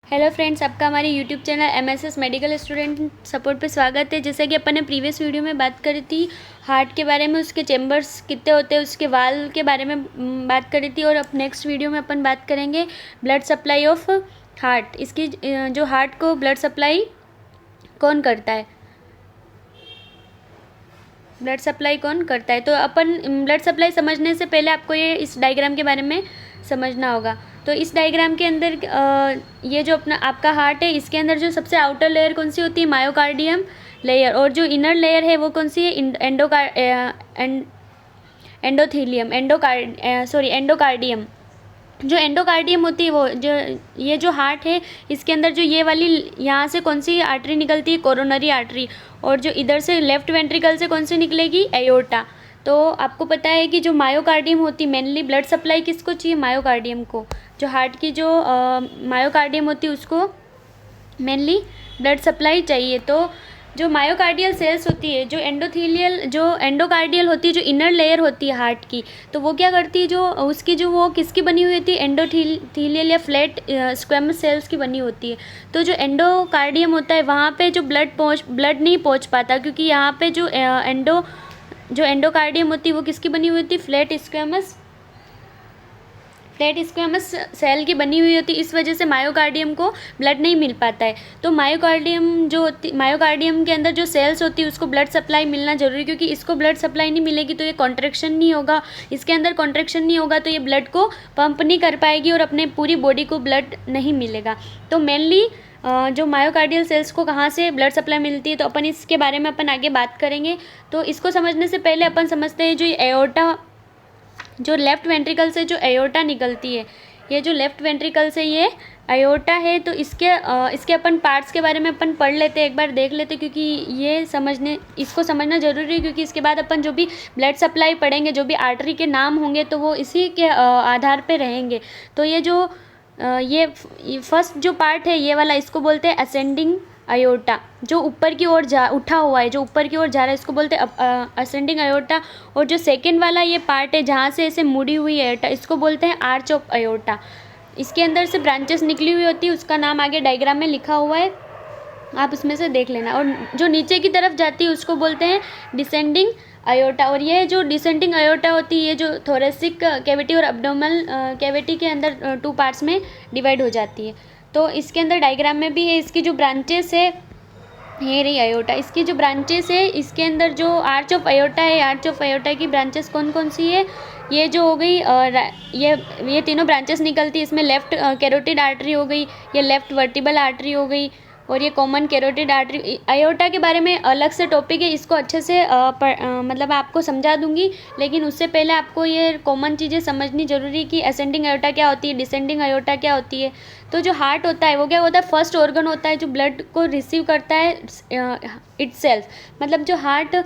Hello friends, आपका हमारे YouTube channel MSS medical student support पे स्वागत है। जैसे कि अपन ने प्रीवियस वीडियो में बात करी थी हार्ट के बारे में, उसके चेम्बर्स कितने होते हैं, उसके वाल के बारे में बात करी थी। और अब नेक्स्ट वीडियो में अपन बात करेंगे ब्लड सप्लाई ऑफ हार्ट। इसकी जो हार्ट को ब्लड सप्लाई कौन करता है, ब्लड सप्लाई कौन करता है। तो अपन ब्लड सप्लाई समझने से पहले आपको ये इस डायग्राम के बारे में समझना होगा। तो इस डायग्राम के अंदर ये जो अपना आपका हार्ट है, इसके अंदर जो सबसे आउटर लेयर कौन सी होती है, मायोकार्डियम लेयर। और जो इनर लेयर है वो कौन सी है, एंडोथीलियम एंडोकार्डियम। जो एंडोकार्डियम होती है वो जो ये जो हार्ट है, इसके अंदर जो ये वाली यहाँ से कौन सी आर्टरी निकलती है, कोरोनरी आर्टरी। और जो इधर से लेफ्ट वेंट्रिकल से कौन सी निकलेगी, एयोर्टा। तो आपको पता है कि जो मायोकार्डियम होती, मेनली ब्लड सप्लाई किसको चाहिए, मायोकार्डियम को। जो हार्ट की जो मायोकार्डियम होती है उसको मेनली ब्लड सप्लाई चाहिए। तो जो मायोकार्डियल सेल्स होती है, जो एंडोकार्डियल होती है, जो इनर लेयर होती है हार्ट की, तो वो क्या करती है, जो उसकी जो वो किसकी बनी हुई होती है, एंडोथीलियल या फ्लैट स्क्वेमस सेल्स की बनी होती है। तो जो एंडोकार्डियम होता है वहाँ पे जो ब्लड नहीं पहुँच पाता, क्योंकि यहाँ पे जो एंडोकार्डियम होती है वो किसकी बनी हुई होती है, फ्लैट स्क्वेमस सेल की बनी हुई होती है। इस वजह से मायोकार्डियम को ब्लड नहीं मिल पाता है। तो मायोकार्डियम के अंदर जो सेल्स होती है उसको ब्लड सप्लाई मिलना जरूरी है, क्योंकि इसको ब्लड सप्लाई नहीं मिलेगी तो ये कॉन्ट्रैक्शन नहीं होगा, इसके अंदर कॉन्ट्रैक्शन नहीं होगा तो ये ब्लड को पंप नहीं कर पाएगी और अपने पूरी बॉडी को ब्लड नहीं मिलेगा। तो मेनली जो मायोकार्डियल सेल्स को कहाँ से ब्लड सप्लाई मिलती है, तो अपन इसके बारे में अपन आगे बात करेंगे। तो इसको समझने से पहले अपन समझते हैं जो एयोर्टा, जो लेफ़्ट वेंट्रिकल से जो एयोर्टा निकलती है, ये जो लेफ़्ट वेंट्रिकल से ये एयोर्टा है। तो इसके अपन पार्ट्स के बारे में अपन पढ़ लेते हैं, एक बार देख लेते, क्योंकि इसको समझना ज़रूरी है। क्योंकि इसके बाद अपन जो भी ब्लड सप्लाई पढ़ेंगे, जो भी आर्टरी के नाम होंगे, तो वो इसी के आधार पे रहेंगे। तो ये फर्स्ट जो पार्ट है ये वाला, इसको बोलते हैं असेंडिंग अयोर्टा, जो ऊपर की ओर उठा हुआ है, जो ऊपर की ओर जा रहा है, इसको बोलते हैं असेंडिंग अयोर्टा। और जो सेकंड वाला ये पार्ट है जहाँ से ऐसे मुड़ी हुई अयोर्टा, इसको बोलते हैं आर्च ऑफ अयोर्टा। इसके अंदर से ब्रांचेस निकली हुई होती है, उसका नाम आगे डायग्राम में लिखा हुआ है, आप उसमें से देख लेना। और जो नीचे की तरफ जाती है उसको बोलते हैं डिसेंडिंग अयोर्टा। और ये जो डिसेंडिंग अयोर्टा होती है, ये जो थोरेसिक कैविटी और एब्डोमिनल कैविटी के अंदर 2 पार्ट्स में डिवाइड हो जाती है। तो इसके अंदर डायग्राम में भी है, इसकी जो ब्रांचेस है, ये रही अयोर्टा, इसकी जो ब्रांचेस है, इसके अंदर जो आर्च ऑफ अयोर्टा है, आर्च ऑफ अयोर्टा की ब्रांचेस कौन कौन सी है, ये जो हो गई ये तीनों ब्रांचेस निकलती है। इसमें लेफ़्ट कैरोटिड आर्टरी हो गई, ये लेफ़्ट वर्टिबल आर्टरी हो गई, और ये कॉमन कैरोटिड आर्टरी। अयोर्टा के बारे में अलग से टॉपिक है, इसको अच्छे से मतलब आपको समझा दूंगी, लेकिन उससे पहले आपको ये कॉमन चीज़ें समझनी जरूरी है कि असेंडिंग अयोर्टा क्या होती है, डिसेंडिंग अयोर्टा क्या होती है। तो जो हार्ट होता है वो क्या होता है, फर्स्ट ऑर्गन होता है जो ब्लड को रिसीव करता है इटसेल्फ। मतलब जो हार्ट,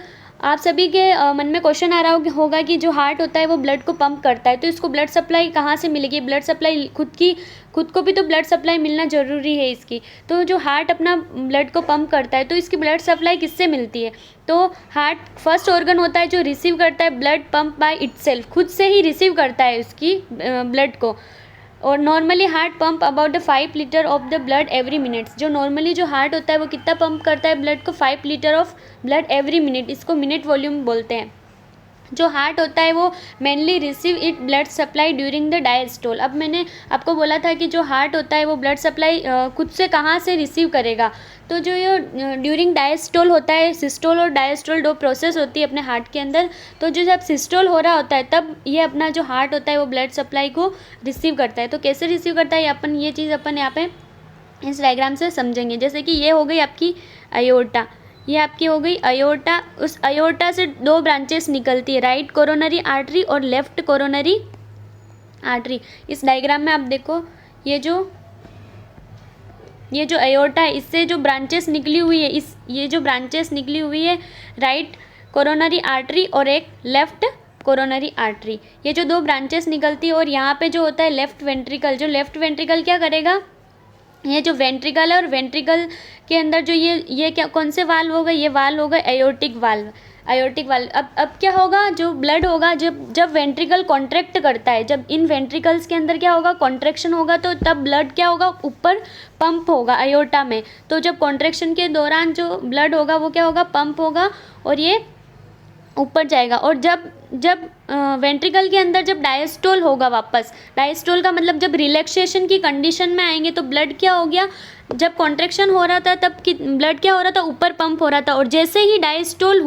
आप सभी के मन में क्वेश्चन आ रहा होगा कि जो हार्ट होता है वो ब्लड को पंप करता है, तो इसको ब्लड सप्लाई कहाँ से मिलेगी, ब्लड सप्लाई खुद को भी तो ब्लड सप्लाई मिलना ज़रूरी है इसकी। तो जो हार्ट अपना ब्लड को पंप करता है, तो इसकी ब्लड सप्लाई किससे मिलती है, तो हार्ट फर्स्ट ऑर्गन होता है जो रिसीव करता है ब्लड पंप बाय इटसेल्फ, खुद से ही रिसीव करता है उसकी ब्लड को। और normally heart pump about the 5 litre of the blood every minute. जो नॉर्मली जो हार्ट होता है वो कितना पंप करता है ब्लड को, 5 litre of blood every minute, इसको मिनट वॉल्यूम बोलते हैं। जो हार्ट होता है वो mainly receive it blood supply during the diastole. अब मैंने आपको बोला था कि जो हार्ट होता है वो ब्लड सप्लाई खुद से कहाँ से रिसीव करेगा, तो जो ये ड्यूरिंग डायस्टोल होता है, सिस्टोल और डायस्टोल 2 प्रोसेस होती है अपने हार्ट के अंदर। तो जो जब सिस्टोल हो रहा होता है तब ये अपना जो हार्ट होता है वो ब्लड सप्लाई को रिसीव करता है। तो कैसे रिसीव करता है ये चीज़ अपन यहाँ पे इस डायग्राम से समझेंगे। जैसे कि ये हो गई आपकी अयोर्टा, ये आपकी हो गई अयोर्टा। उस अयोर्टा से 2 ब्रांचेस निकलती है, राइट कोरोनरी आर्टरी और लेफ्ट कोरोनरी आर्टरी। इस डायग्राम में आप देखो, ये जो अयोर्टा है, इससे जो ब्रांचेस निकली हुई है, ये जो ब्रांचेस निकली हुई है, राइट कोरोनरी आर्टरी और एक लेफ्ट कोरोनरी आर्टरी, ये जो 2 ब्रांचेस निकलती है। और यहाँ पे जो होता है लेफ्ट वेंट्रिकल, जो लेफ्ट वेंट्रिकल क्या करेगा, ये जो वेंट्रिकल है और वेंट्रिकल के अंदर जो ये क्या कौन से वाल्व हो गए, ये वाल्व हो गए एयोर्टिक वाल्व। आयोटिक वाल। अब क्या होगा, जो ब्लड होगा जब जब वेंट्रिकल कॉन्ट्रैक्ट करता है, जब इन वेंट्रिकल्स के अंदर क्या होगा, कॉन्ट्रैक्शन होगा, तो तब ब्लड क्या होगा, ऊपर पंप होगा अयोटा में। तो जब कॉन्ट्रैक्शन के दौरान जो ब्लड होगा वो क्या होगा, पंप होगा और ये ऊपर जाएगा। और जब जब वेंट्रिकल के अंदर जब डायस्टोल होगा, वापस डायस्टोल का मतलब जब रिलैक्सेशन की कंडीशन में आएंगे तो ब्लड क्या हो गया, जब कॉन्ट्रैक्शन हो रहा था तब ब्लड क्या हो रहा था, ऊपर पंप हो रहा था। और जैसे ही डायस्टोल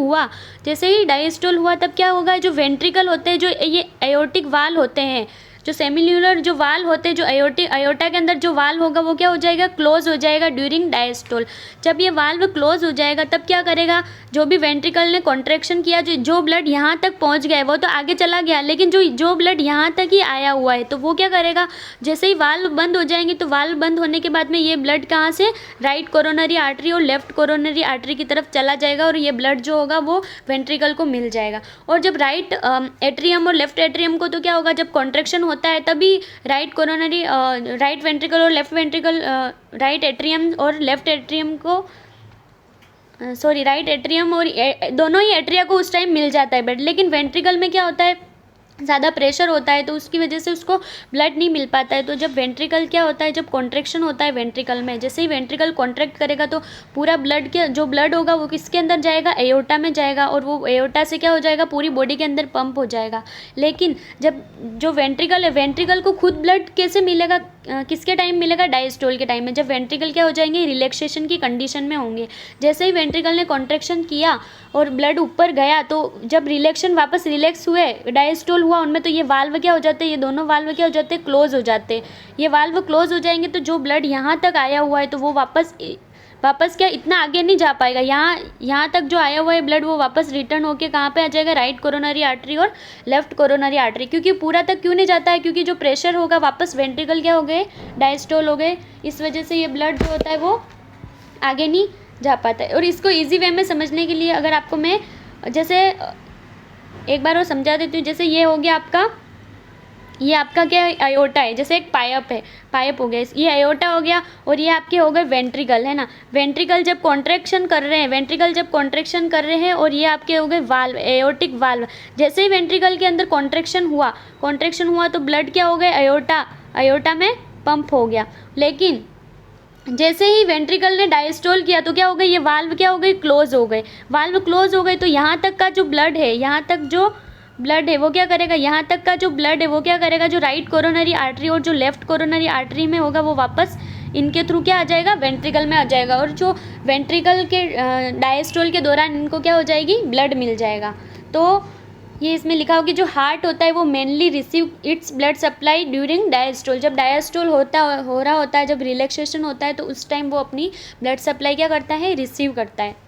हुआ तब क्या होगा, जो वेंट्रिकल होते हैं, जो ये एयोटिक वाल होते हैं, जो सेमिल्यूलर जो वाल होते हैं, जो अयोटा के अंदर जो वाल होगा वो क्या हो जाएगा, क्लोज हो जाएगा ड्यूरिंग डायस्टोल। जब ये वाल्व क्लोज हो जाएगा तब क्या करेगा, जो भी वेंट्रिकल ने कॉन्ट्रैक्शन किया, जो ब्लड यहाँ तक पहुँच गया है वो तो आगे चला गया, लेकिन जो ब्लड यहाँ तक ही आया हुआ है तो वो क्या करेगा, जैसे ही वाल्व बंद हो जाएंगे तो वाल्व बंद होने के बाद में ये ब्लड कहाँ से, राइट कोरोनरी आर्टरी और लेफ्ट कोरोनरी आर्टरी की तरफ चला जाएगा और ये ब्लड जो होगा वो वेंट्रिकल को मिल जाएगा। और जब राइट एट्रियम और लेफ्ट एट्रियम को, तो क्या होगा, जब कॉन्ट्रैक्शन होता है तभी राइट वेंट्रिकल और लेफ्ट वेंट्रिकल, राइट एट्रियम और लेफ्ट एट्रियम को, राइट एट्रियम और दोनों ही एट्रिया को उस टाइम मिल जाता है ब्लड। लेकिन वेंट्रिकल में क्या होता है, ज़्यादा प्रेशर होता है तो उसकी वजह से उसको ब्लड नहीं मिल पाता है। तो जब वेंट्रिकल क्या होता है, जब कॉन्ट्रैक्शन होता है वेंट्रिकल में, जैसे ही वेंट्रिकल कॉन्ट्रैक्ट करेगा तो पूरा ब्लड के जो ब्लड होगा वो किसके अंदर जाएगा, एयोटा में जाएगा और वो एयोटा से क्या हो जाएगा, पूरी बॉडी के अंदर पंप हो जाएगा। लेकिन जब जो वेंट्रिकल है, वेंट्रिकल को खुद ब्लड कैसे मिलेगा, किसके टाइम मिलेगा, डायस्टोल के टाइम में, जब वेंट्रिकल क्या हो जाएंगे, रिलैक्सेशन की कंडीशन में होंगे। जैसे ही वेंट्रिकल ने कॉन्ट्रैक्शन किया और ब्लड ऊपर गया तो जब वापस रिलैक्स हुए, डायस्टोल हुआ उनमें, तो ये वाल्व क्या हो जाते हैं, ये दोनों वाल्व क्या हो जाते हैं, क्लोज हो जाते हैं। ये वाल्व क्लोज हो जाएंगे तो जो ब्लड यहाँ तक आया हुआ है तो वो वापस क्या इतना आगे नहीं जा पाएगा, यहाँ तक जो आया हुआ है ब्लड वो वापस रिटर्न होके कहाँ पे आ जाएगा, राइट कोरोनरी आर्टरी और लेफ्ट कोरोनरी आर्टरी। क्योंकि पूरा तक क्यों नहीं जाता है, क्योंकि जो प्रेशर होगा वापस वेंट्रिकल क्या हो गए, डायस्टोल हो गए, इस वजह से ये ब्लड जो होता है वो आगे नहीं जा पाता है। और इसको ईजी वे में समझने के लिए अगर आपको मैं जैसे एक बार और समझा देती हूँ, जैसे ये हो गया आपका, ये आपका क्या है, अयोटा है, जैसे एक पाइप हो गया, ये अयोटा हो गया और ये आपके हो गए वेंट्रिकल, है ना। वेंट्रिकल जब कॉन्ट्रैक्शन कर रहे हैं और ये आपके हो गए वाल्व, एयोटिक वाल्व। जैसे ही वेंट्रिकल के अंदर कॉन्ट्रैक्शन हुआ तो ब्लड क्या हो गए, अयोटा में पंप हो गया। लेकिन जैसे ही वेंट्रिकल ने डायस्टोल किया तो क्या हो गई, ये वाल्व क्या हो गई, क्लोज हो गए। तो यहाँ तक का जो ब्लड है वो क्या करेगा, यहाँ तक का जो ब्लड है वो क्या करेगा, जो राइट कोरोनरी आर्टरी और जो लेफ्ट कोरोनरी आर्टरी में होगा वो वापस इनके थ्रू क्या आ जाएगा, वेंट्रिकल में आ जाएगा। और जो वेंट्रिकल के डायस्टोल के दौरान इनको क्या हो जाएगी, ब्लड मिल जाएगा। तो ये इसमें लिखा हो कि जो हार्ट होता है वो mainly receive its blood supply during diastole. जब डायस्टोल हो रहा होता है, जब रिलैक्सेशन होता है तो उस टाइम वो अपनी ब्लड सप्लाई क्या करता है, रिसीव करता है।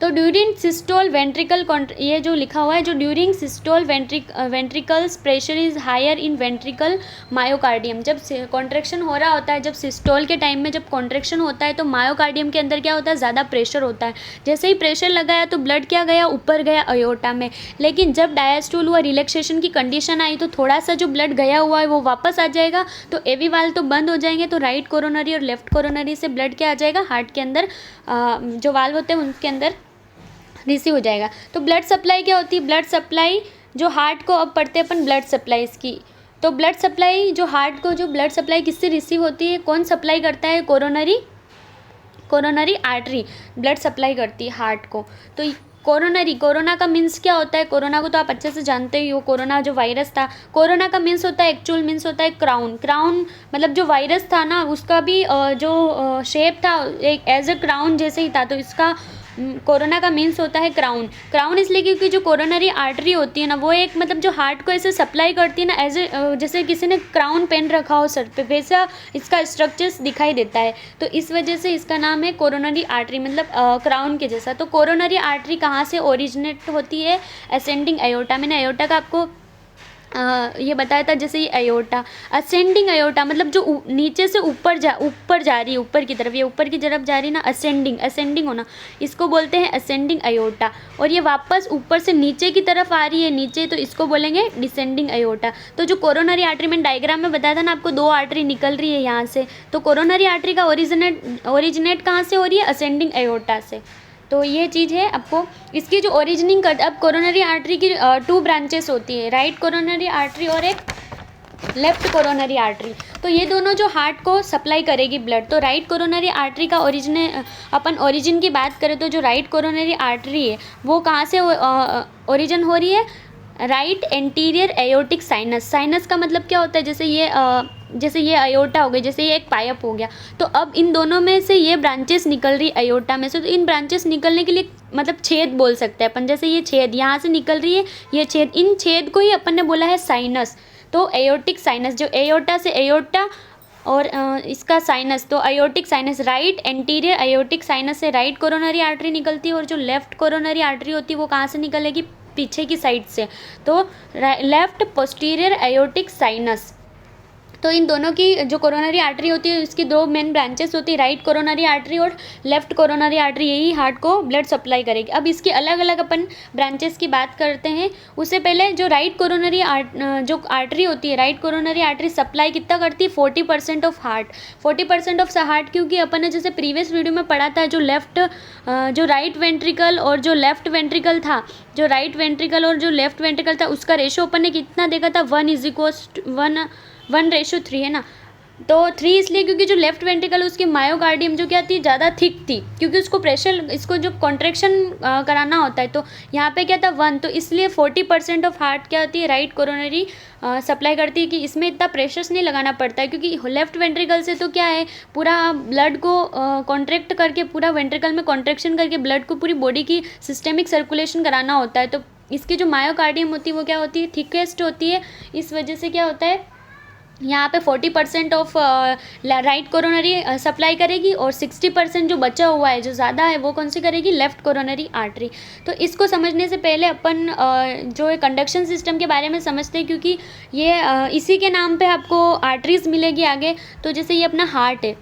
तो ड्यूरिंग सिस्टोल वेंट्रिकल, ये जो लिखा हुआ है, जो during systole ventricles pressure is higher in ventricle myocardium. जब कॉन्ट्रैक्शन हो रहा होता है, जब सिस्टोल के टाइम में जब कॉन्ट्रैक्शन होता है तो मायोकार्डियम के अंदर क्या होता है, ज़्यादा प्रेशर होता है। जैसे ही प्रेशर लगाया तो ब्लड क्या गया, ऊपर गया अयोटा में। लेकिन जब डायस्टोल हुआ, रिलैक्सेशन की कंडीशन आई तो थोड़ा सा जो ब्लड गया हुआ है वो वापस आ जाएगा, तो एवी वाल्व तो बंद हो जाएंगे, तो राइट कोरोनरी और लेफ्ट कोरोनरी से ब्लड क्या आ जाएगा, हार्ट के अंदर जो वाल्व होते हैं उनके अंदर रिसीव हो जाएगा। तो ब्लड सप्लाई क्या होती है, ब्लड सप्लाई जो हार्ट को, अब पढ़ते हैं अपन ब्लड सप्लाई इसकी। तो ब्लड सप्लाई जो हार्ट को, जो ब्लड सप्लाई किससे रिसीव होती है, कौन सप्लाई करता है, कोरोनरी आर्टरी ब्लड सप्लाई करती है हार्ट को। तो कोरोना का मीन्स क्या होता है, कोरोना को तो आप अच्छे से जानते ही हो, कोरोना जो वायरस था, कोरोना का मीन्स होता है, एक्चुअल मीन्स होता है क्राउन मतलब जो वायरस था ना उसका भी जो शेप था एक एज ए क्राउन जैसे ही था, तो इसका कोरोना का मीन्स होता है क्राउन इसलिए क्योंकि जो कोरोनरी आर्टरी होती है ना वो एक मतलब जो हार्ट को ऐसे सप्लाई करती है ना, एज जैसे किसी ने क्राउन पहन रखा हो सर पे, वैसा इसका स्ट्रक्चर्स दिखाई देता है। तो इस वजह से इसका नाम है कोरोनरी आर्टरी, मतलब क्राउन के जैसा। तो कोरोनरी आर्टरी कहाँ से ओरिजिनेट होती है, असेंडिंग अयोटा। मैंने अयोटा का आपको ये बताया था, जैसे ये अयोटा, असेंडिंग अयोटा मतलब जो नीचे से ऊपर जा रही है, ऊपर की तरफ, ये ऊपर की तरफ जा रही है ना, असेंडिंग होना, इसको बोलते हैं असेंडिंग अयोटा। और ये वापस ऊपर से नीचे की तरफ आ रही है, नीचे, तो इसको बोलेंगे डिसेंडिंग अयोटा। तो जो कोरोनरी आर्टरी मैंने डायग्राम में बताया था ना आपको, 2 आर्टरी निकल रही है यहाँ से, तो कोरोनरी आर्टरी का ओरिजिनेट कहाँ से हो रही है, असेंडिंग अयोटा से। तो ये चीज़ है आपको इसकी जो ओरिजिनिंग कर। अब कोरोनरी आर्टरी की 2 ब्रांचेस होती है, राइट कोरोनरी आर्टरी और एक लेफ्ट कोरोनरी आर्टरी। तो ये दोनों जो हार्ट को सप्लाई करेगी ब्लड। तो राइट कोरोनरी आर्टरी का अपन ओरिजिन की बात करें तो जो राइट कोरोनरी आर्टरी है वो कहाँ से ओरिजिन हो रही है, right anterior aortic sinus. Sinus का मतलब क्या होता है, जैसे ये अयोटा हो गया, जैसे ये एक पाइप हो गया। तो अब इन दोनों में से ये ब्रांचेस निकल रही अयोटा में से। तो इन ब्रांचेस निकलने के लिए मतलब छेद बोल सकते हैं अपन, जैसे ये छेद यहाँ से निकल रही है, ये छेद, इन छेद को ही अपन ने बोला है साइनस। तो एयोटिक साइनस, जो एयोटा से एयोटा और इसका साइनस, तो aortic sinus, right anterior aortic sinus से राइट कोरोनरी आर्टरी निकलती है। और जो लेफ्ट कोरोनरी आर्टरी होती है वो कहाँ से निकलेगी, पीछे की साइड से। तो लेफ्ट पोस्टीरियर अयोटिक साइनस। तो इन दोनों की जो कोरोनरी आर्टरी होती है इसकी 2 मेन ब्रांचेस होती है, राइट कोरोनरी आर्टरी और लेफ्ट कोरोनरी आर्टरी। यही हार्ट को ब्लड सप्लाई करेगी। अब इसकी अलग अलग अपन ब्रांचेस की बात करते हैं। उससे पहले जो राइट कोरोनरी जो आर्टरी होती है, राइट कोरोनरी आर्टरी सप्लाई कितना करती है, 40% ऑफ हार्ट। 40% ऑफ हार्ट, क्योंकि अपन ने जैसे प्रीवियस वीडियो में पढ़ा था, जो राइट वेंट्रिकल और जो लेफ्ट वेंट्रिकल था, जो राइट वेंट्रिकल और जो लेफ्ट वेंट्रिकल था उसका रेशो अपन ने कितना देखा था, 1:3 है ना। तो 3 इसलिए क्योंकि जो लेफ्ट वेंट्रिकल उसकी मायोकार्डियम जो क्या थी, ज़्यादा थिक थी, क्योंकि उसको प्रेशर, इसको जो कॉन्ट्रैक्शन कराना होता है। तो यहाँ पे क्या था 1, तो इसलिए 40% ऑफ हार्ट क्या होती है, राइट कोरोनरी सप्लाई करती है, कि इसमें इतना प्रेशर्स नहीं लगाना पड़ता है। क्योंकि लेफ्ट वेंट्रिकल से तो क्या है, पूरा ब्लड को कॉन्ट्रैक्ट करके, पूरा वेंट्रिकल में कॉन्ट्रैक्शन करके ब्लड को पूरी बॉडी की सिस्टेमिक सर्कुलेशन कराना होता है। तो इसकी जो मायोकार्डियम होती है वो क्या होती है, थिकेस्ट होती है। इस वजह से क्या होता है, यहाँ पे 40% ऑफ राइट कोरोनरी सप्लाई करेगी और 60% जो बचा हुआ है, जो ज़्यादा है, वो कौन सी करेगी, लेफ्ट कोरोनरी आर्टरी। तो इसको समझने से पहले अपन जो है कंडक्शन सिस्टम के बारे में समझते हैं, क्योंकि ये इसी के नाम पे आपको आर्टरीज मिलेगी आगे। तो जैसे ये अपना हार्ट है,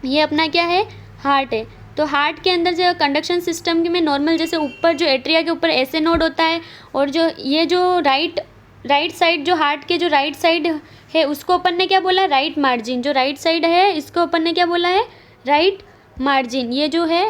ये अपना क्या है, हार्ट है। तो हार्ट के अंदर जो कंडक्शन सिस्टम में नॉर्मल, जैसे ऊपर जो एट्रिया के ऊपर ऐसे नोड होता है, और जो ये जो राइट साइड, जो हार्ट के जो राइट साइड है उसको अपन ने क्या बोला, राइट मार्जिन। जो राइट साइड है इसको अपन ने क्या बोला है, राइट मार्जिन। ये जो है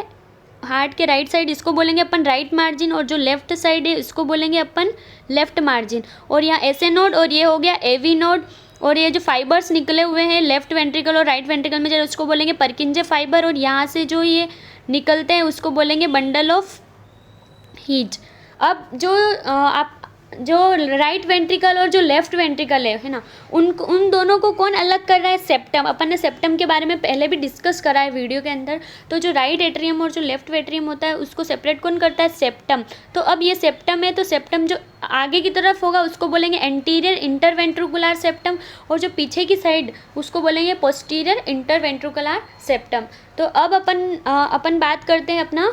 हार्ट के राइट साइड, इसको बोलेंगे अपन राइट मार्जिन। और जो लेफ्ट साइड है इसको बोलेंगे अपन लेफ्ट मार्जिन। और यहाँ ऐसे नोड, और ये हो गया एवी नोड। और ये जो फाइबर्स निकले हुए हैं लेफ्ट वेंट्रिकल और राइट वेंट्रिकल में, जो उसको बोलेंगे परकिंजे फाइबर। और यहाँ से जो ये निकलते हैं उसको बोलेंगे बंडल ऑफ हीज। अब जो राइट वेंट्रिकल और जो लेफ्ट वेंट्रिकल है ना, उन दोनों को कौन अलग कर रहा है, सेप्टम। अपन ने सेप्टम के बारे में पहले भी डिस्कस करा है वीडियो के अंदर। तो जो राइट एट्रियम और जो लेफ्ट एट्रियम होता है उसको सेपरेट कौन करता है, सेप्टम। तो अब ये सेप्टम है, तो सेप्टम जो आगे की तरफ होगा उसको बोलेंगे एंटीरियर इंटरवेंट्रिकुलर सेप्टम। और जो पीछे की साइड उसको बोलेंगे पोस्टीरियर इंटरवेंट्रिकुलर सेप्टम। तो अब अपन बात करते हैं अपना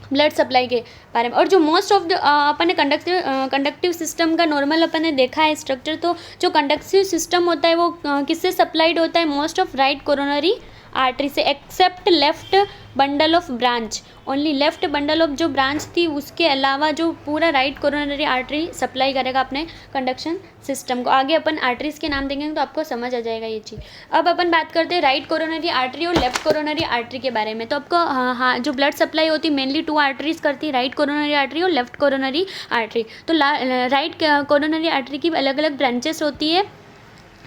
ब्लड सप्लाई के बारे में। और जो मोस्ट ऑफ द अपन ने कंडक्टिव सिस्टम का नॉर्मल अपन ने देखा है स्ट्रक्चर। तो जो कंडक्टिव सिस्टम होता है वो किससे सप्लाइड होता है, most of right coronary artery से, except left bundle of branch. Only left bundle of जो ब्रांच थी उसके अलावा जो पूरा राइट कोरोनरी आर्टरी सप्लाई करेगा अपने कंडक्शन सिस्टम को। आगे अपन आर्टरीज के नाम देंगे तो आपको समझ आ जाएगा ये चीज़। अब अपन बात करते हैं राइट कोरोनरी आर्टरी और लेफ्ट कोरोनरी आर्टरी के बारे में। तो आपको हाँ जो ब्लड सप्लाई होती है मेनली 2 आर्टरीज करती है, राइट कोरोनरी आर्टरी और लेफ्ट कोरोनरी आर्टरी। तो राइट कोरोनरी आर्टरी की अलग अलग ब्रांचेस होती है।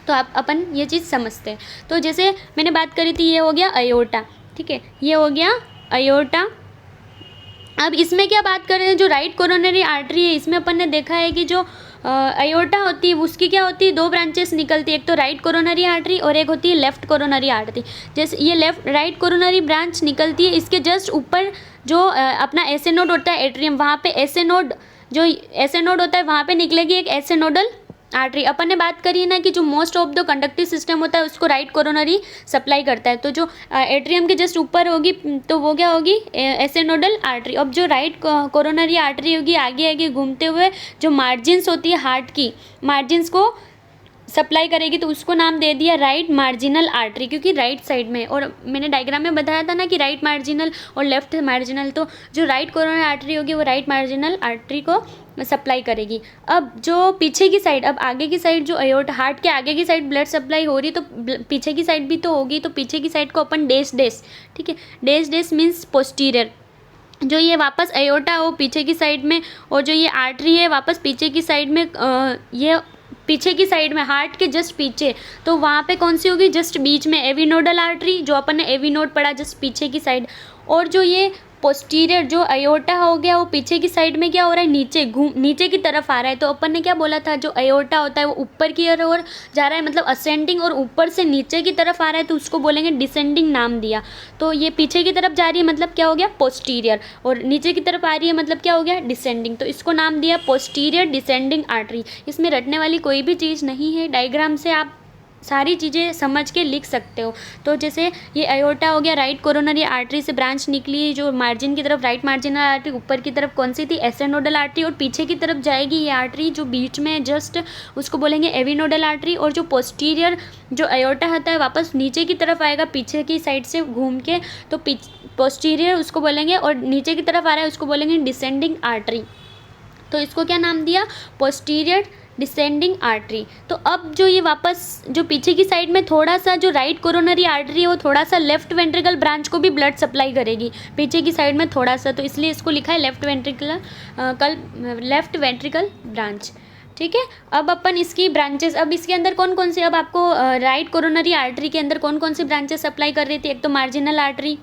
तो अपन ये चीज़ समझते हैं। तो जैसे मैंने बात करी थी, ये हो गया अयोटा, ठीक है, ये हो गया अयोटा। अब इसमें क्या बात कर रहे हैं, जो राइट कोरोनरी आर्टरी है इसमें अपन ने देखा है कि जो अयोटा होती है उसकी क्या होती है, 2 ब्रांचेस निकलती है, एक तो राइट कोरोनरी आर्टरी और एक होती है लेफ्ट कोरोनरी आर्टरी। जैसे ये राइट कोरोनरी ब्रांच निकलती है, इसके जस्ट ऊपर जो अपना ऐसे नोड होता है एट्रियम, वहाँ पे ऐसे नोड होता है, वहाँ पे निकलेगी एक ऐसे नोडल आर्टरी। अपन ने बात करी है ना कि जो most of the conductive system होता है उसको राइट कोरोनरी सप्लाई करता है। तो जो एट्रियम के जस्ट ऊपर होगी तो वो क्या होगी, ऐसे नोडल आर्टरी। अब जो राइट कोरोनरी आर्टरी होगी आगे आगे घूमते हुए जो मार्जिन्स होती है हार्ट की, मार्जिन्स को सप्लाई करेगी, तो उसको नाम दे दिया राइट मार्जिनल आर्टरी, क्योंकि राइट साइड में। और मैंने डायग्राम में बताया था ना कि राइट मार्जिनल और लेफ्ट मार्जिनल। तो जो राइट कोरोनरी आर्टरी होगी वो राइट मार्जिनल आर्टरी को सप्लाई करेगी। अब जो पीछे की साइड, अब आगे की साइड जो अयोटा, हार्ट के आगे की साइड ब्लड सप्लाई हो रही है तो पीछे की साइड भी तो होगी। तो पीछे की साइड को अपन डैश, ठीक है, डैश मीन्स पोस्टीरियर, जो ये वापस एयोर्टा वो पीछे की साइड में, और जो ये आर्टरी है वापस पीछे की साइड में, ये पीछे की साइड में हार्ट के जस्ट पीछे, तो वहाँ पे कौन सी होगी, जस्ट बीच में एवी नोडल आर्टरी, जो अपन ने एवी नोड पढ़ा जस्ट पीछे की साइड। और जो ये पोस्टीरियर जो अयोर्टा हो गया वो पीछे की साइड में क्या हो रहा है, नीचे नीचे की तरफ आ रहा है। तो अपन ने क्या बोला था, जो अयोर्टा होता है वो ऊपर की ओर जा रहा है, मतलब असेंडिंग, और ऊपर से नीचे की तरफ आ रहा है तो उसको बोलेंगे डिसेंडिंग नाम दिया। तो ये पीछे की तरफ जा रही है मतलब क्या हो गया, पोस्टीरियर, और नीचे की तरफ आ रही है मतलब क्या हो गया, डिसेंडिंग। तो इसको नाम दिया पोस्टीरियर डिसेंडिंग आर्टरी। इसमें रटने वाली कोई भी चीज़ नहीं है, डायग्राम से आप सारी चीज़ें समझ के लिख सकते हो। तो जैसे ये अयोर्टा हो गया, राइट कोरोनरी आर्टरी से ब्रांच निकली जो मार्जिन की तरफ, राइट मार्जिनल आर्टरी, ऊपर की तरफ कौन सी थी, एस्टेनोडल आर्टरी, और पीछे की तरफ जाएगी ये आर्टरी जो बीच में जस्ट, उसको बोलेंगे एविनोडल आर्टरी। और जो पोस्टीरियर जो अयोर्टा होता है वापस नीचे की तरफ आएगा पीछे की साइड से घूम के, तो पोस्टीरियर उसको बोलेंगे, और नीचे की तरफ आ रहा है उसको बोलेंगे डिसेंडिंग आर्टरी। तो इसको क्या नाम दिया, पोस्टीरियर डिसेंडिंग आर्टरी। तो अब जो ये वापस जो पीछे की साइड में थोड़ा सा जो राइट कोरोनरी आर्टरी है वो थोड़ा सा लेफ्ट वेंट्रिकल ब्रांच को भी ब्लड सप्लाई करेगी पीछे की साइड में थोड़ा सा, तो इसलिए इसको लिखा है लेफ्ट वेंट्रिकल ब्रांच। ठीक है, अब अपन इसकी ब्रांचेस, अब इसके अंदर कौन कौन से, अब आपको राइट कोरोनरी आर्टरी के अंदर कौन कौन सी ब्रांचेस सप्लाई कर रही थी, एक तो मार्जिनल आर्टरी,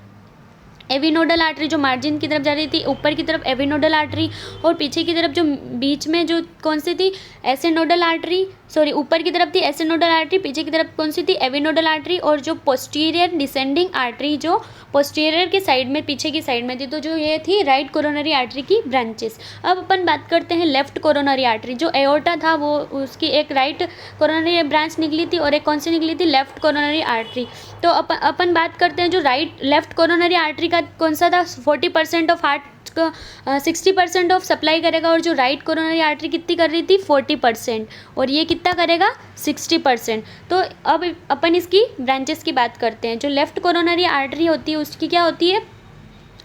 एविनोडल आर्टरी जो मार्जिन की तरफ जा रही थी, ऊपर की तरफ एविनोडल आर्टरी, और पीछे की तरफ जो बीच में जो कौन सी थी, एसेनोडल आर्टरी, सॉरी ऊपर की तरफ थी एसेनोडल आर्टरी, पीछे की तरफ कौन सी थी, एविनोडल आर्टरी, और जो पोस्टीरियर डिसेंडिंग आर्टरी जो पोस्टीरियर के साइड में पीछे की साइड में थी। तो जो ये थी राइट कोरोनरी आर्टरी की ब्रांचेस। अब अपन बात करते हैं लेफ्ट कोरोनरी आर्टरी। जो एओर्टा था वो उसकी एक राइट कोरोनरी ब्रांच निकली थी और एक कौन सी निकली थी, लेफ्ट कोरोनरी आर्टरी। तो अपन बात करते हैं जो लेफ्ट कोरोनरी आर्टरी का कौन सा था, 40% ऑफ हार्ट का 60% ऑफ सप्लाई करेगा, और जो राइट कोरोनरी आर्टरी कितनी कर रही थी, 40%, और ये कितना करेगा, 60%। तो अब अपन इसकी ब्रांचेस की बात करते हैं। जो लेफ्ट कोरोनरी आर्टरी होती है उसकी क्या होती है,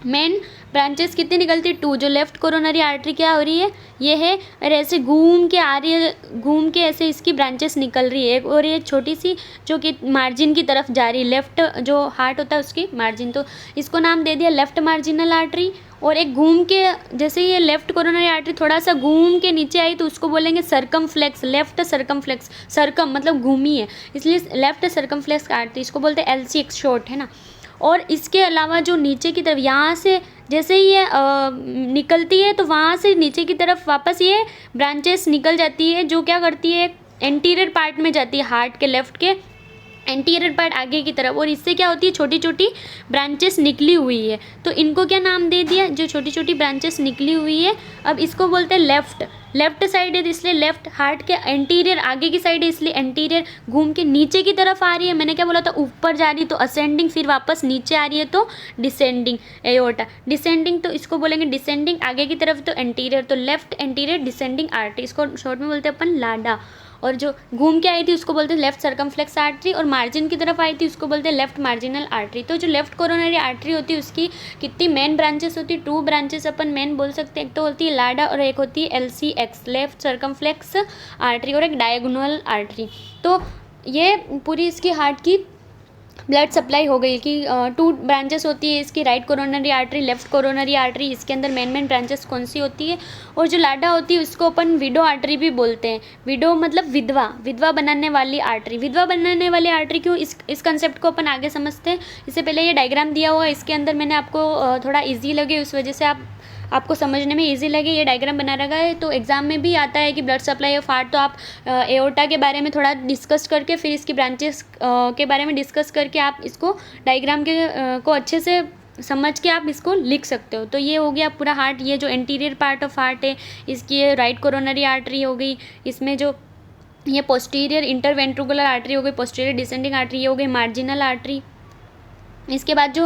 मेन ब्रांचेस कितनी निकलती है, 2। जो लेफ्ट कोरोनरी आर्टरी क्या हो रही है, ये है, और ऐसे घूम के आ रही है, घूम के ऐसे इसकी ब्रांचेस निकल रही है, और ये छोटी सी जो कि मार्जिन की तरफ जा रही है, लेफ्ट जो हार्ट होता है उसकी मार्जिन, तो इसको नाम दे दिया लेफ्ट मार्जिनल आर्टरी। और एक घूम के, जैसे ये लेफ्ट कोरोनरी आर्टरी थोड़ा सा घूम के नीचे आई तो उसको बोलेंगे सर्कमफ्लेक्स, लेफ्ट सर्कमफ्लेक्स, सर्कम मतलब घूमी है इसलिए लेफ्ट सर्कमफ्लेक्स आर्टरी, इसको बोलते हैं LCX शॉर्ट, है ना। और इसके अलावा जो नीचे की तरफ यहाँ से जैसे ही ये निकलती है तो वहाँ से नीचे की तरफ वापस ये ब्रांचेस निकल जाती है, जो क्या करती है, एंटीरियर पार्ट में जाती है, हार्ट के लेफ्ट के एंटीरियर पार्ट आगे की तरफ, और इससे क्या होती है, छोटी छोटी ब्रांचेस निकली हुई है। तो इनको क्या नाम दे दिया, जो छोटी छोटी ब्रांचेस निकली हुई है, अब इसको बोलते हैं लेफ्ट साइड है इसलिए लेफ्ट, हार्ट के एंटीरियर आगे की साइड है इसलिए एंटीरियर, घूम के नीचे की तरफ आ रही है, मैंने क्या बोला था, ऊपर जा रही है तो असेंडिंग, फिर वापस नीचे आ रही है तो डिसेंडिंग, एयोर्टा डिसेंडिंग, तो इसको बोलेंगे डिसेंडिंग, आगे की तरफ तो एंटीरियर, तो लेफ्ट एंटीरियर डिसेंडिंग आर्टरी, इसको शॉर्ट में बोलते हैं अपन लाडा। और जो घूम के आई थी उसको बोलते हैं लेफ्ट सर्कमफ्लेक्स आर्टरी, और मार्जिन की तरफ आई थी उसको बोलते हैं लेफ्ट मार्जिनल आर्टरी। तो जो लेफ्ट कोरोनरी आर्टरी होती है उसकी कितनी मेन ब्रांचेस होती है, 2 ब्रांचेस अपन मेन बोल सकते हैं, एक तो होती है लाडा और एक होती है LCX लेफ्ट सर्कमफ्लेक्स आर्टरी, और एक डायगोनल आर्टरी। तो ये पूरी इसकी हार्ट की ब्लड सप्लाई हो गई कि 2 ब्रांचेस होती है इसकी, right coronary artery, left coronary artery, इसके अंदर मेन ब्रांचेस कौन सी होती है। और जो लाडा होती है उसको अपन विडो आर्टरी भी बोलते हैं, विडो मतलब विधवा बनाने वाली आर्टरी। विधवा बनाने वाली आर्टरी क्यों, इस कंसेप्ट को अपन आगे समझते हैं। इससे पहले ये डायग्राम दिया हुआ है, इसके अंदर मैंने आपको थोड़ा ईजी लगे उस वजह से आपको समझने में इजी लगे ये डायग्राम बना रखा है। तो एग्जाम में भी आता है कि ब्लड सप्लाई ऑफ हार्ट, तो आप एओर्टा के बारे में थोड़ा डिस्कस करके फिर इसकी ब्रांचेस के बारे में डिस्कस करके आप इसको डायग्राम के को अच्छे से समझ के आप इसको लिख सकते हो। तो ये हो गया पूरा हार्ट, ये जो एंटीरियर पार्ट ऑफ हार्ट है इसकी राइट कोरोनरी आर्टरी हो गई, इसमें जो ये पोस्टीरियर इंटरवेंट्रिकुलर आर्टरी हो गई, पोस्टीरियर डिसेंडिंग आर्टरी ये हो गई मार्जिनल आर्टरी। इसके बाद जो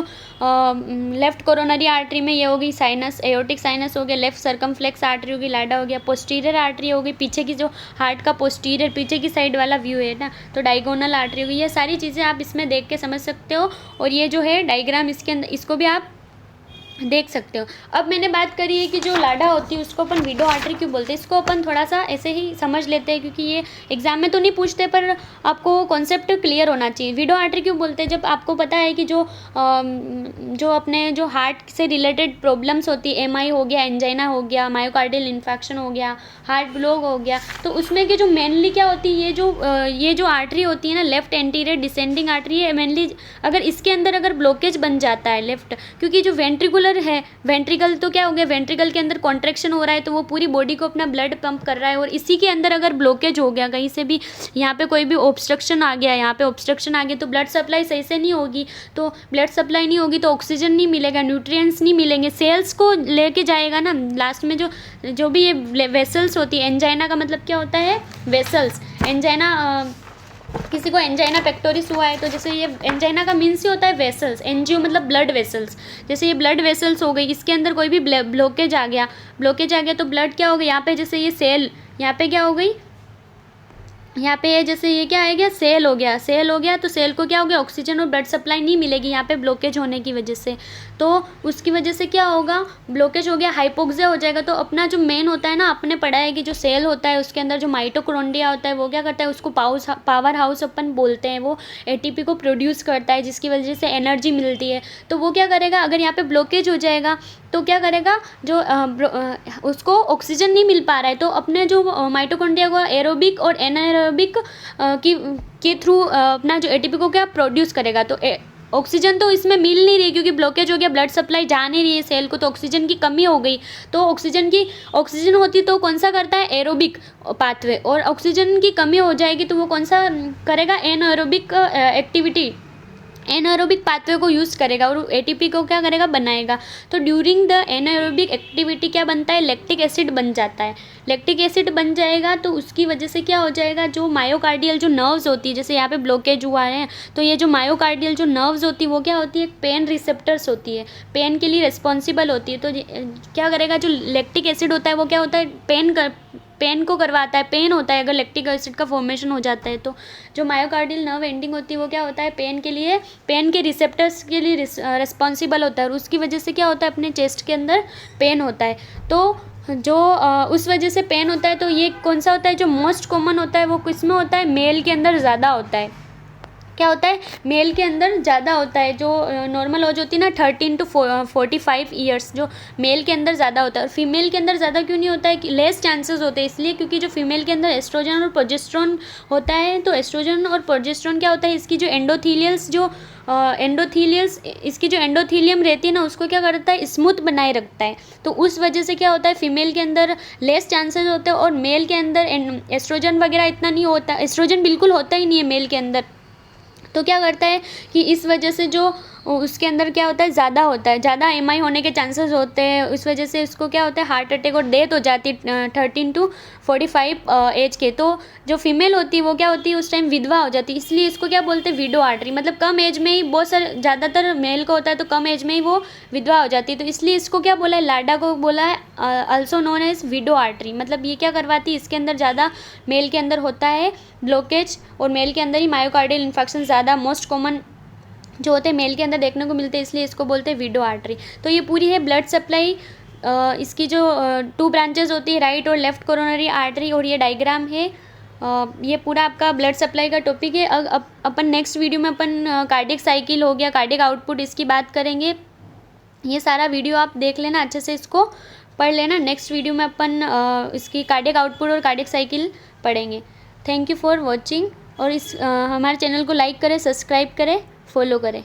लेफ्ट कोरोनरी आर्टरी में ये होगी साइनस, एओर्टिक साइनस हो गया, लेफ्ट सर्कमफ्लेक्स आर्टरी होगी, लाडा हो गया, पोस्टीरियर आर्टरी होगी, पीछे की जो हार्ट का पोस्टीरियर पीछे की साइड वाला व्यू है ना, तो डायगोनल आर्टरी होगी। ये सारी चीज़ें आप इसमें देख के समझ सकते हो। और ये जो है डायग्राम इसके अंदर, इसको भी आप देख सकते हो। अब मैंने बात करी है कि जो लाडा होती है उसको अपन विडो आर्टरी क्यों बोलते हैं, इसको अपन थोड़ा सा ऐसे ही समझ लेते हैं क्योंकि ये एग्जाम में तो नहीं पूछते, पर आपको कॉन्सेप्ट क्लियर होना चाहिए। विडो आर्टरी क्यों बोलते हैं, जब आपको पता है कि जो अपने जो हार्ट से रिलेटेड प्रॉब्लम्स होती है, एमआई हो गया, एंजाइना हो गया, मायोकार्डियल इन्फेक्शन हो गया, हार्ट ब्लॉक हो गया, तो उसमें कि जो मेनली क्या होती है, ये जो आर्टरी होती है ना, लेफ्ट एंटीरियर डिसेंडिंग आर्टरी है मेनली। अगर इसके अंदर अगर ब्लॉकेज बन जाता है लेफ्ट, क्योंकि जो वेंट्रिकुलर है, वेंट्रिकल तो क्या हो गया, वेंट्रिकल के अंदर कॉन्ट्रैक्शन हो रहा है तो वो पूरी बॉडी को अपना ब्लड पंप कर रहा है, और इसी के अंदर अगर ब्लॉकेज हो गया कहीं से भी, यहाँ पे कोई भी ऑब्स्ट्रक्शन आ गया, यहाँ पे ऑब्स्ट्रक्शन आ गया तो ब्लड सप्लाई सही से नहीं होगी, तो ब्लड सप्लाई नहीं होगी तो ऑक्सीजन नहीं मिलेगा, न्यूट्रिएंट्स नहीं मिलेंगे, सेल्स को लेके जाएगा ना लास्ट में। जो भी ये वेसल्स होती है, एंजाइना का मतलब क्या होता है, वेसल्स। एंजाइना किसी को एंजाइना पेक्टोरिस हुआ है तो जैसे ये एंजाइना का मीन्स ही होता है वेसल्स, एनजीओ मतलब ब्लड वेसल्स। जैसे ये ब्लड वेसल्स हो गई, इसके अंदर कोई भी ब्लॉकेज आ गया तो ब्लड क्या हो गया, यहाँ पे जैसे ये सेल, यहाँ पे क्या हो गई, यहाँ पे जैसे ये क्या आ गया, सेल हो गया तो सेल को क्या हो गया, ऑक्सीजन और ब्लड सप्लाई नहीं मिलेगी यहाँ पे ब्लॉकेज होने की वजह से, तो उसकी वजह से क्या होगा, ब्लॉकेज हो गया, हाइपोक्सिया हो जाएगा। तो अपना जो मेन होता है ना, आपने पढ़ा है कि जो सेल होता है उसके अंदर जो माइटोकॉन्ड्रिया होता है वो क्या करता है, उसको पावर हाउस अपन बोलते हैं, वो एटीपी को प्रोड्यूस करता है जिसकी वजह से एनर्जी मिलती है। तो वो क्या करेगा, अगर यहाँ पे ब्लॉकेज हो जाएगा तो क्या करेगा, जो उसको ऑक्सीजन नहीं मिल पा रहा है तो अपने जो माइटोकॉन्ड्रिया को एरोबिक और एनाएरोबिक के थ्रू अपना जो एटीपी को क्या प्रोड्यूस करेगा। तो ऑक्सीजन तो इसमें मिल नहीं रही क्योंकि ब्लॉकेज हो गया, ब्लड सप्लाई जा नहीं रही है सेल को, तो ऑक्सीजन की कमी हो गई। तो ऑक्सीजन होती तो कौन सा करता है, एरोबिक पाथवे, और ऑक्सीजन की कमी हो जाएगी तो वो कौन सा करेगा, एनाएरोबिक एक्टिविटी, एनाएरोबिक पाथवे को यूज़ करेगा और एटीपी को क्या करेगा, बनाएगा। तो ड्यूरिंग द एनाएरोबिक एक्टिविटी क्या बनता है, लैक्टिक एसिड बन जाता है। लैक्टिक एसिड बन जाएगा तो उसकी वजह से क्या हो जाएगा, जो मायोकार्डियल जो नर्व्स होती है, जैसे यहाँ पे ब्लॉकेज हुआ है तो ये जो मायोकार्डियल जो नर्व्स होती है वो क्या होती है, पेन रिसेप्टर्स होती है, पेन के लिए रिस्पॉन्सिबल होती है। तो क्या करेगा, जो लैक्टिक एसिड होता है वो क्या होता है, पेन को करवाता है, पेन होता है अगर लैक्टिक एसिड का फॉर्मेशन हो जाता है। तो जो मायोकार्डियल नर्व एंडिंग होती है वो क्या होता है, पेन के लिए, पेन के रिसेप्टर्स के लिए रिस्पॉन्सिबल होता है, और उसकी वजह से क्या होता है, अपने चेस्ट के अंदर पेन होता है। तो जो उस वजह से पेन होता है, तो ये कौन सा होता है, जो मोस्ट कॉमन होता है वो किस में होता है, मेल के अंदर ज़्यादा होता है। क्या होता है, मेल के अंदर ज़्यादा होता है। जो नॉर्मल एज होती है ना 13 to 45 ईयर्स, जो मेल के अंदर ज़्यादा होता है। और फीमेल के अंदर ज़्यादा क्यों नहीं होता है, कि लेस चांसेस होते हैं, इसलिए क्योंकि जो फीमेल के अंदर एस्ट्रोजन और प्रोजेस्टेरोन होता है। तो एस्ट्रोजन और प्रोजेस्टेरोन क्या होता है, इसकी जो इसकी जो एंडोथीलियम रहती है ना, उसको क्या करता है, स्मूथ बनाए रखता है। तो उस वजह से क्या होता है, फीमेल के अंदर लेस चांसेस होते हैं और मेल के अंदर एस्ट्रोजन वगैरह इतना नहीं होता, एस्ट्रोजन बिल्कुल होता ही नहीं है मेल के अंदर। तो क्या करता है कि इस वजह से जो उसके अंदर क्या होता है, ज़्यादा होता है, ज़्यादा एमआई होने के चांसेस होते हैं। इस वजह से उसको क्या होता है, हार्ट अटैक और डेथ हो जाती है 13 to 45 एज के। तो जो फीमेल होती है वो क्या होती है, उस टाइम विधवा हो जाती है, इसलिए इसको क्या बोलते हैं, विडो आर्टरी। मतलब कम एज में ही, बहुत सारे ज़्यादातर मेल को होता है तो कम एज में ही वो विधवा हो जाती है। तो इसलिए इसको क्या बोला है, लाडा को बोला है also known as widow artery. मतलब ये क्या करवाती है, इसके अंदर ज़्यादा मेल के अंदर होता है ब्लॉकेज, और मेल के अंदर ही मायोकार्डियल इन्फेक्शन ज़्यादा मोस्ट कॉमन जो होते हैं मेल के अंदर देखने को मिलते हैं, इसलिए इसको बोलते हैं विडो आर्टरी। तो ये पूरी है ब्लड सप्लाई, इसकी जो 2 ब्रांचेज होती है, राइट और लेफ्ट कोरोनरी आर्टरी, और ये डायग्राम है। ये पूरा आपका ब्लड सप्लाई का टॉपिक है। अब अपन नेक्स्ट वीडियो में अपन कार्डियक साइकिल हो गया, कार्डियक आउटपुट, इसकी बात करेंगे। ये सारा वीडियो आप देख लेना अच्छे से, इसको पढ़ लेना। नेक्स्ट वीडियो में अपन इसकी कार्डियक आउटपुट और कार्डियक साइकिल पढ़ेंगे। थैंक यू फॉर वॉचिंग, और हमारे चैनल को लाइक करें, सब्सक्राइब करें, फॉलो करें।